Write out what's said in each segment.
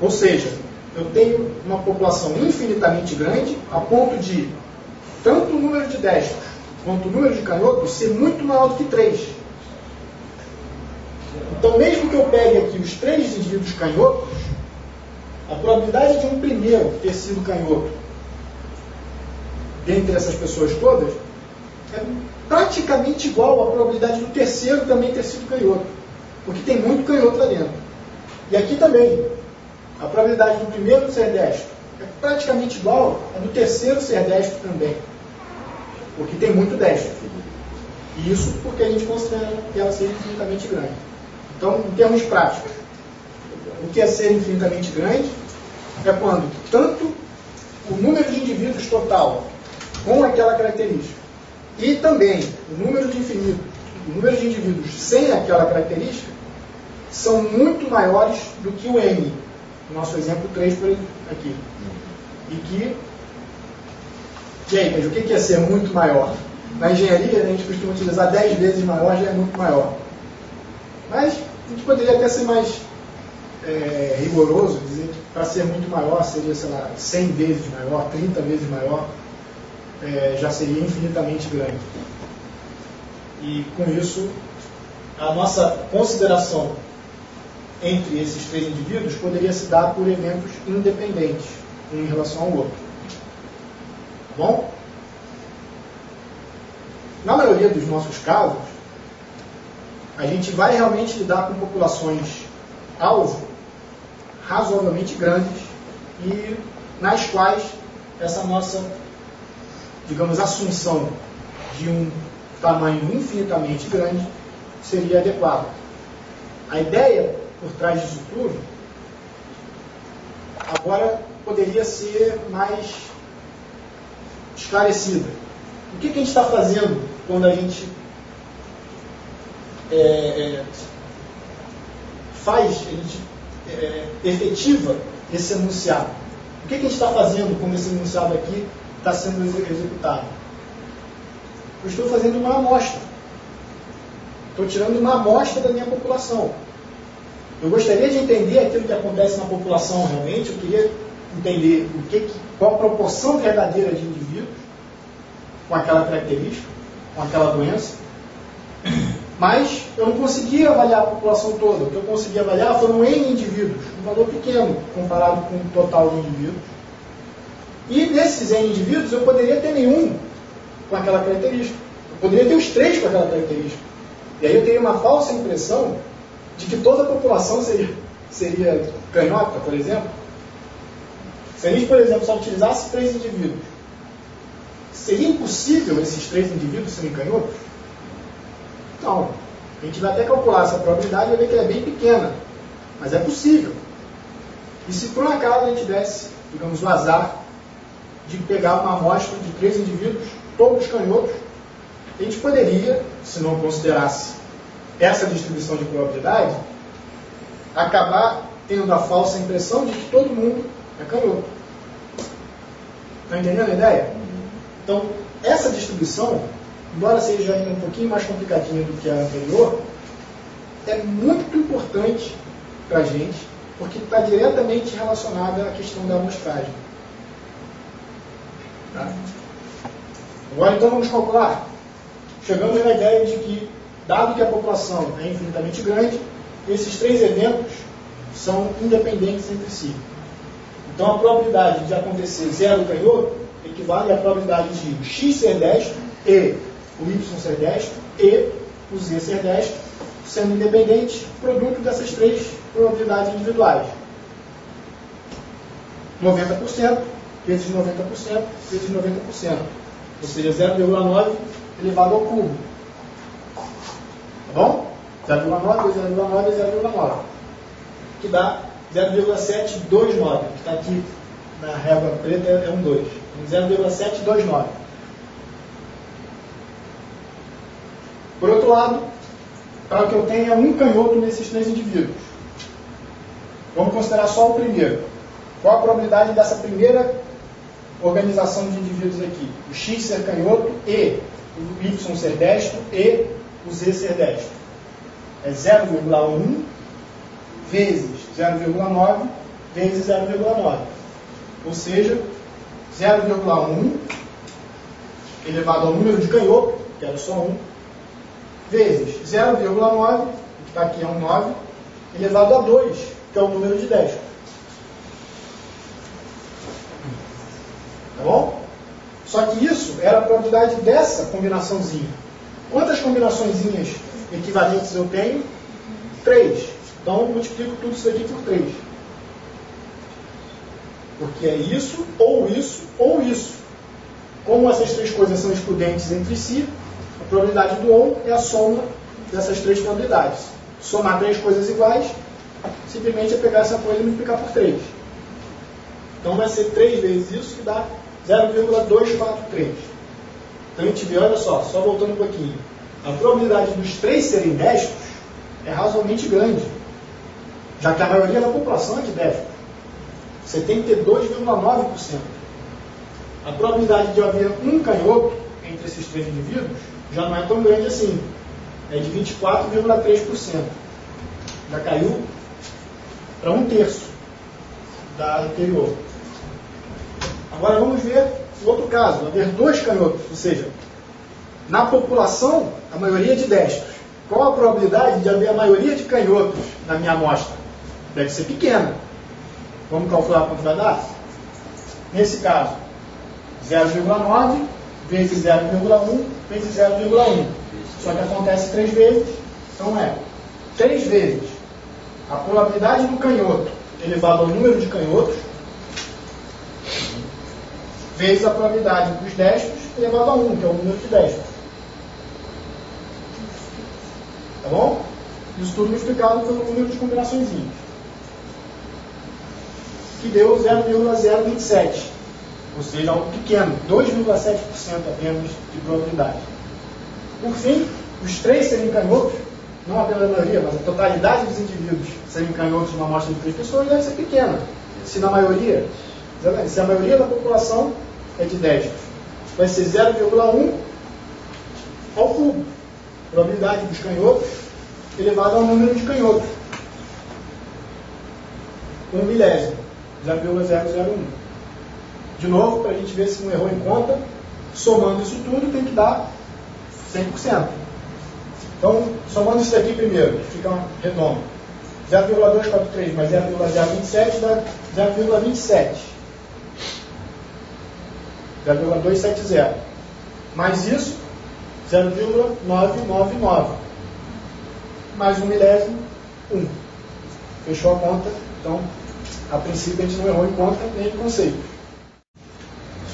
Ou seja, eu tenho uma população infinitamente grande, a ponto de tanto o número de destros quanto o número de canhotos ser muito maior do que 3. Então, mesmo que eu pegue aqui os 3 indivíduos canhotos, a probabilidade de um primeiro ter sido canhoto dentre essas pessoas todas é praticamente igual à probabilidade do terceiro também ter sido canhoto, porque tem muito canhoto lá dentro. E aqui também, a probabilidade do primeiro ser destro é praticamente igual à do terceiro ser destro também, porque tem muito destro. E isso porque a gente considera que ela seja infinitamente grande. Então, em termos práticos, o que é ser infinitamente grande é quando tanto o número de indivíduos total com aquela característica e também o número de indivíduos sem aquela característica são muito maiores do que o n, no nosso exemplo 3 por aqui. E aí, mas o que é ser muito maior? Na engenharia, a gente costuma utilizar 10 vezes maior, já é muito maior. Mas a gente poderia até ser mais rigoroso, dizer que para ser muito maior seria, sei lá, 100 vezes maior, 30 vezes maior, já seria infinitamente grande. E com isso, a nossa consideração entre esses 3 indivíduos poderia se dar por eventos independentes, um em relação ao outro. Tá bom? Na maioria dos nossos casos, a gente vai realmente lidar com populações alvo razoavelmente grandes e nas quais essa nossa, digamos, assunção de um tamanho infinitamente grande seria adequada. A ideia por trás disso tudo agora poderia ser mais esclarecida. O que a gente está fazendo quando a gente efetiva esse enunciado? O que a gente está fazendo quando esse enunciado aqui está sendo executado? Eu estou fazendo uma amostra. Estou tirando uma amostra da minha população. Eu gostaria de entender aquilo que acontece na população realmente. Eu queria entender qual a proporção verdadeira de indivíduos com aquela característica, com aquela doença. Mas eu não conseguia avaliar a população toda. O que eu consegui avaliar foram N indivíduos, um valor pequeno comparado com o total de indivíduos. E nesses N indivíduos eu poderia ter nenhum com aquela característica. Eu poderia ter os 3 com aquela característica. E aí eu teria uma falsa impressão de que toda a população seria canhota, por exemplo. Se a gente, por exemplo, só utilizasse 3 indivíduos, seria impossível esses 3 indivíduos serem canhotos? Não. A gente vai até calcular essa probabilidade e vai ver que ela é bem pequena. Mas é possível. E se por um acaso a gente desse, digamos, o azar de pegar uma amostra de 3 indivíduos, todos canhotos, a gente poderia, se não considerasse essa distribuição de probabilidade, acabar tendo a falsa impressão de que todo mundo é canhoto. Está entendendo a ideia? Então, essa distribuição, embora seja ainda um pouquinho mais complicadinha do que a anterior, é muito importante para a gente, porque está diretamente relacionada à questão da amostragem. Tá? Agora, então, vamos calcular. Chegamos na ideia de que, dado que a população é infinitamente grande, esses 3 eventos são independentes entre si. Então, a probabilidade de acontecer 0 canhoto equivale à probabilidade de o x ser destro e o y ser destro e o z ser destro, sendo independentes, produto dessas 3 probabilidades individuais. 90% vezes 90% vezes 90%. Ou seja, 0,9 elevado ao cubo. Tá bom? 0,9 vezes 0,9 vezes 0,9. Que dá 0,729. Que está aqui na régua preta é um 2. 0,729. Por outro lado, para que eu tenha um canhoto nesses 3 indivíduos, vamos considerar só o primeiro. Qual a probabilidade dessa primeira organização de indivíduos aqui? O x ser canhoto e o y ser destro e o z ser destro. É 0,1 vezes 0,9 vezes 0,9. Ou seja, 0,1 elevado ao número de canhoto, que era só 1, vezes 0,9, o que está aqui é um 9, elevado a 2, que é o número de décimos. Tá bom? Só que isso era a probabilidade dessa combinaçãozinha. Quantas combinaçõezinhas equivalentes eu tenho? 3. Então eu multiplico tudo isso aqui por 3. Porque é isso, ou isso, ou isso. Como essas três coisas são excludentes entre si, a probabilidade do ou é a soma dessas três probabilidades. Somar três coisas iguais, simplesmente é pegar essa coisa e multiplicar por 3. Então vai ser 3 vezes isso, que dá 0,243. Então a gente vê, olha só voltando um pouquinho. A probabilidade dos 3 serem désticos é razoavelmente grande, já que a maioria da população é de désticos. 72,9%. A probabilidade de haver um canhoto entre esses três indivíduos já não é tão grande assim. É de 24,3%. Já caiu para 1/3 da anterior. Agora vamos ver o outro caso, haver 2 canhotos, ou seja, na população, a maioria de destros. Qual a probabilidade de haver a maioria de canhotos na minha amostra? Deve ser pequena. Vamos calcular quanto vai dar? Nesse caso, 0,9 vezes 0,1 vezes 0,1. Só que acontece 3 vezes, então é 3 vezes a probabilidade do canhoto elevado ao número de canhotos vezes a probabilidade dos destros elevado a 1, que é o número de destros. Tá bom? Isso tudo multiplicado pelo número de combinaçõezinhas, que deu 0,027, ou seja, algo pequeno, 2,7% apenas de probabilidade. Por fim, os 3 serem canhotos, não apenas a maioria, mas a totalidade dos indivíduos serem canhotos numa amostra de 3 pessoas deve ser pequena. Se a maioria da população é de 10, vai ser 0,1 ao cubo. Probabilidade dos canhotos elevada ao número de canhotos. 1 milésimo, 0,001. De novo, para a gente ver se não errou em conta, somando isso tudo tem que dar 100%. Então, somando isso daqui primeiro, fica redondo. 0,243 mais 0,027 dá 0,27. 0,270. Mais isso, 0,999. Mais 1 milésimo, 1. Fechou a conta. Então, a princípio, a gente não errou em conta nem em conceito.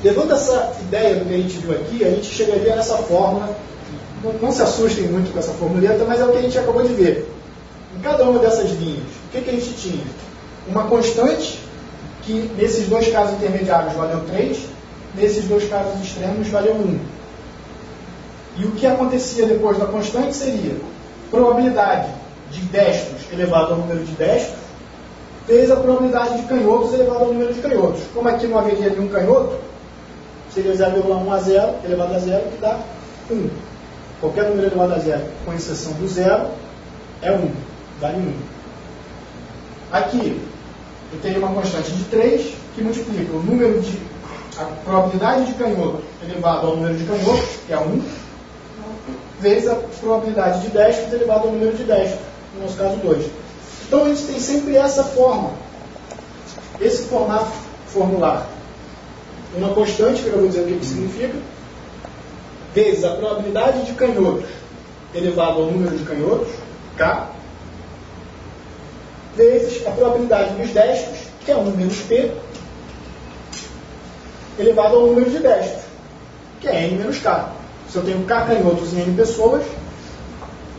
Levando essa ideia do que a gente viu aqui, a gente chegaria nessa fórmula. Não se assustem muito com essa formuleta, mas é o que a gente acabou de ver. Em cada uma dessas linhas, o que a gente tinha? Uma constante, que nesses 2 casos intermediários valeu 3, nesses 2 casos extremos valeu 1. E o que acontecia depois da constante seria probabilidade de destros elevado ao número de destros, vezes a probabilidade de canhotos elevado ao número de canhotos. Como aqui não haveria nenhum canhoto, seria 0,1 a 0 elevado a 0, que dá 1. Qualquer número elevado a 0, com exceção do 0, é 1. Dá 1. Aqui, eu tenho uma constante de 3, que multiplica a probabilidade de canhoto elevado ao número de canhotos, que é 1, vezes a probabilidade de destros elevado ao número de destros, no nosso caso 2. Então, a gente tem sempre essa forma, esse formato formular. Uma constante, que eu vou dizer o que significa, vezes a probabilidade de canhotos elevado ao número de canhotos, K, vezes a probabilidade dos destros, que é 1 menos P, elevado ao número de destros, que é N menos K. Se eu tenho K canhotos em N pessoas,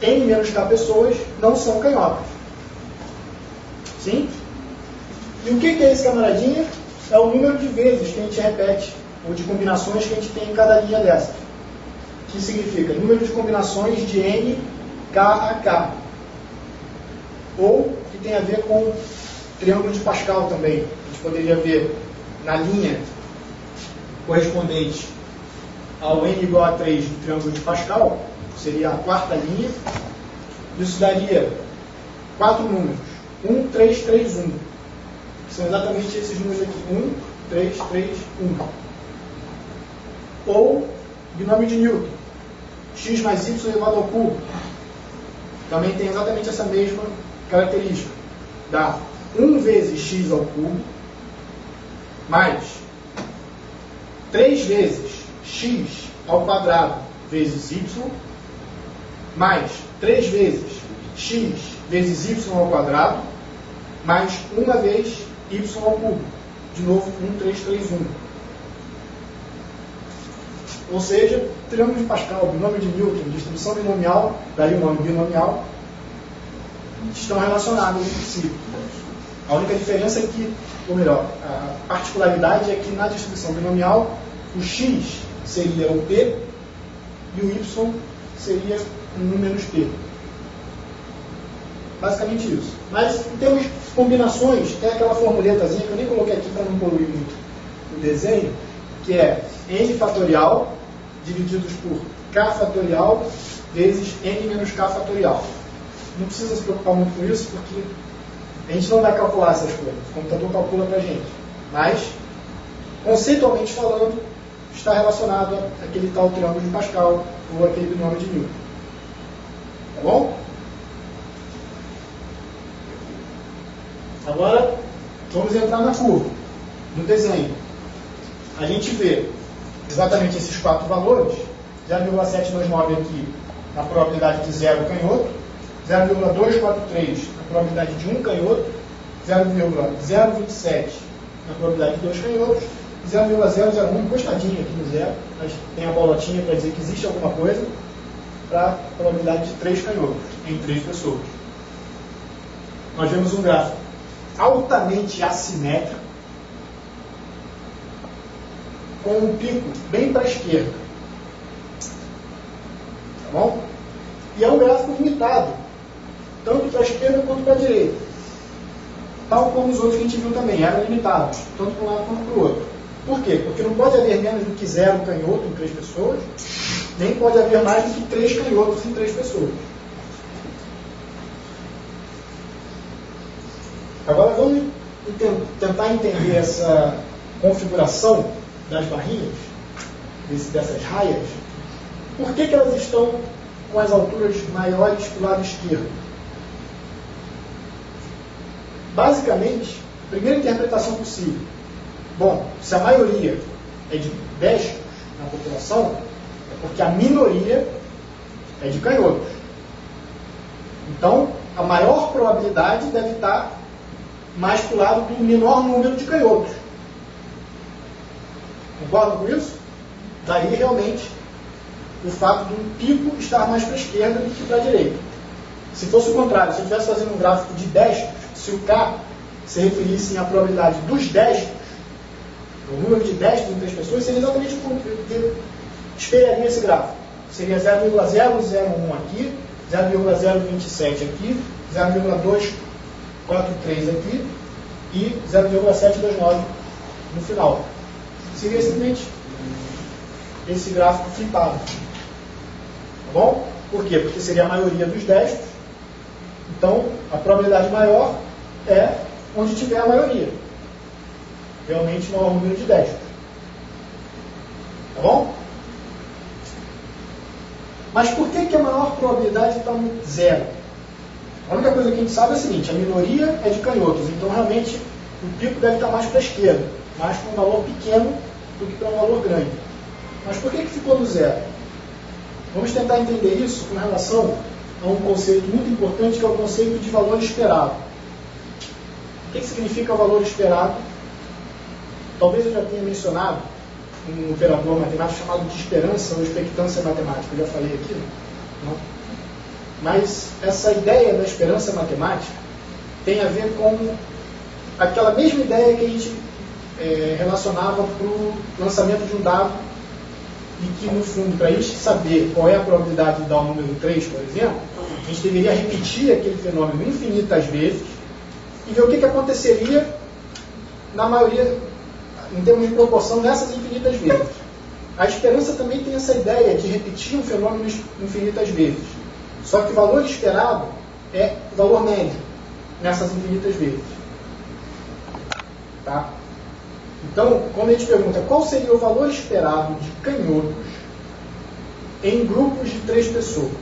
N menos K pessoas não são canhotas. Sim? E o que é esse camaradinha? É o número de vezes que a gente repete, ou de combinações que a gente tem em cada linha dessa. Que significa número de combinações de N, K a K. Ou que tem a ver com triângulo de Pascal também. A gente poderia ver na linha correspondente ao N igual a 3 do triângulo de Pascal, seria a 4ª linha. Isso daria 4 números. 1, 3, 3, 1. que são exatamente esses números aqui, 1, 3, 3, 1. Ou binômio de Newton, x mais y elevado ao cubo, também tem exatamente essa mesma característica. Dá 1 vezes x ao cubo, mais 3 vezes x ao quadrado vezes y, mais 3 vezes x vezes y ao quadrado, mais 1 vez y ao cubo. De novo, 1, 3, 3, 1. Ou seja, triângulo de Pascal, binômio de Newton, distribuição binomial, daí o nome binomial, estão relacionados entre si. A única diferença é que, ou melhor, a particularidade é que na distribuição binomial, o x seria o p e o y seria 1 menos p. Basicamente isso. Mas em termos de combinações, tem aquela formuletazinha que eu nem coloquei aqui para não poluir muito o desenho, que é n fatorial divididos por k fatorial vezes n menos k fatorial. Não precisa se preocupar muito com isso, porque a gente não vai calcular essas coisas. O computador calcula para a gente. Mas, conceitualmente falando, está relacionado àquele tal triângulo de Pascal ou aquele binômio de Newton. Tá bom? Agora, vamos entrar na curva, no desenho. A gente vê exatamente esses 4 valores, 0,729 aqui na probabilidade de 0 canhoto, 0,243 na probabilidade de 1 canhoto, 0,027 na probabilidade de 2 canhotos, e 0,001 encostadinho aqui no zero, mas tem a bolotinha para dizer que existe alguma coisa, para a probabilidade de 3 canhotos em 3 pessoas. Nós vemos um gráfico altamente assimétrico, com um pico bem para a esquerda. Tá bom? E é um gráfico limitado, tanto para a esquerda quanto para a direita. Tal como os outros que a gente viu também, eram limitados, tanto para um lado quanto para o outro. Por quê? Porque não pode haver menos do que 0 canhoto em 3 pessoas, nem pode haver mais do que 3 canhotos em 3 pessoas. Agora vamos tentar entender essa configuração das barrinhas, dessas raias. Por que elas estão com as alturas maiores para o lado esquerdo? Basicamente, primeira interpretação possível. Bom, se a maioria é de destros na população, é porque a minoria é de canhotos. Então, a maior probabilidade deve estar mais para o lado do menor número de canhotos. Concordam com isso? Daí, realmente, o fato do pico estar mais para a esquerda do que para a direita. Se fosse o contrário, se eu estivesse fazendo um gráfico de destros, se o K se referisse à probabilidade dos destros, o número de destros em 3 pessoas, seria exatamente o que espelharia esse gráfico. Seria 0,001 aqui, 0,027 aqui, 0,243 aqui e 0,729 no final. Seria simplesmente esse gráfico flipado. Tá bom? Por quê? Porque seria a maioria dos destros. Então, a probabilidade maior é onde tiver a maioria. Realmente, maior número de destros. Tá bom? Mas por que a maior probabilidade está no 0? A única coisa que a gente sabe é a seguinte: a minoria é de canhotos. Então, realmente, o pico deve estar mais para a esquerda. Mais para um valor pequeno do que para um valor grande. Mas por que ficou no 0? Vamos tentar entender isso com relação a um conceito muito importante, que é o conceito de valor esperado. O que significa o valor esperado? Talvez eu já tenha mencionado um operador matemático chamado de esperança ou expectância matemática. Eu já falei aqui, não? Mas essa ideia da esperança matemática tem a ver com aquela mesma ideia que a gente relacionava para o lançamento de um dado, e que, no fundo, para a gente saber qual é a probabilidade de dar o número 3, por exemplo, a gente deveria repetir aquele fenômeno infinitas vezes e ver o que aconteceria na maioria, em termos de proporção, nessas infinitas vezes. A esperança também tem essa ideia de repetir um fenômeno infinitas vezes. Só que o valor esperado é o valor médio nessas infinitas vezes. Tá? Então, quando a gente pergunta qual seria o valor esperado de canhotos em grupos de 3 pessoas,